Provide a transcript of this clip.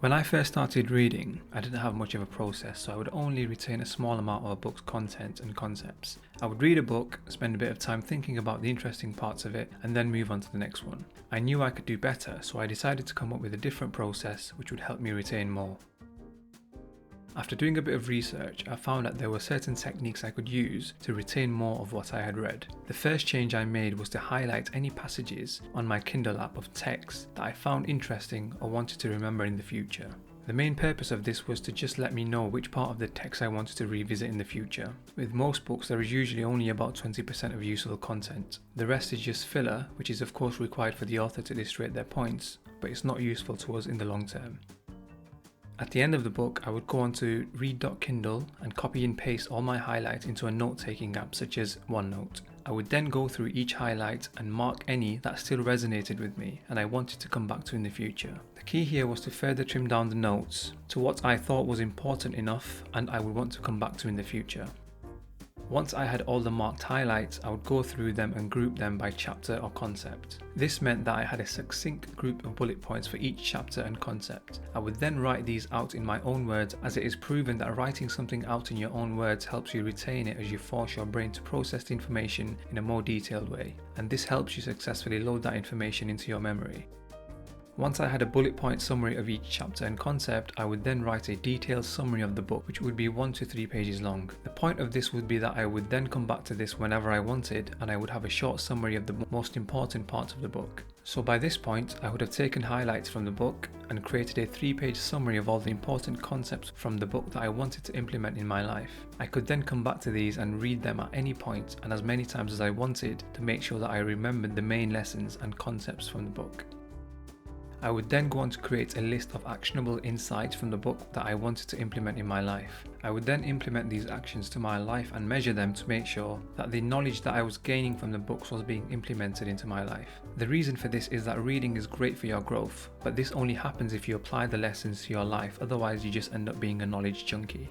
When I first started reading, I didn't have much of a process, so I would only retain a small amount of a book's content and concepts. I would read a book, spend a bit of time thinking about the interesting parts of it, and then move on to the next one. I knew I could do better, so I decided to come up with a different process which would help me retain more. After doing a bit of research, I found that there were certain techniques I could use to retain more of what I had read. The first change I made was to highlight any passages on my Kindle app of text that I found interesting or wanted to remember in the future. The main purpose of this was to just let me know which part of the text I wanted to revisit in the future. With most books, there is usually only about 20% of useful content. The rest is just filler, which is of course required for the author to illustrate their points, but it's not useful to us in the long term. At the end of the book, I would go on to read.kindle and copy and paste all my highlights into a note-taking app such as OneNote. I would then go through each highlight and mark any that still resonated with me and I wanted to come back to in the future. The key here was to further trim down the notes to what I thought was important enough and I would want to come back to in the future. Once I had all the marked highlights, I would go through them and group them by chapter or concept. This meant that I had a succinct group of bullet points for each chapter and concept. I would then write these out in my own words, as it is proven that writing something out in your own words helps you retain it as you force your brain to process the information in a more detailed way, and this helps you successfully load that information into your memory. Once I had a bullet point summary of each chapter and concept, I would then write a detailed summary of the book, which would be 1 to 3 pages long. The point of this would be that I would then come back to this whenever I wanted, and I would have a short summary of the most important parts of the book. So by this point, I would have taken highlights from the book and created a 3-page summary of all the important concepts from the book that I wanted to implement in my life. I could then come back to these and read them at any point and as many times as I wanted to make sure that I remembered the main lessons and concepts from the book. I would then go on to create a list of actionable insights from the book that I wanted to implement in my life. I would then implement these actions to my life and measure them to make sure that the knowledge that I was gaining from the books was being implemented into my life. The reason for this is that reading is great for your growth, but this only happens if you apply the lessons to your life, otherwise you just end up being a knowledge junkie.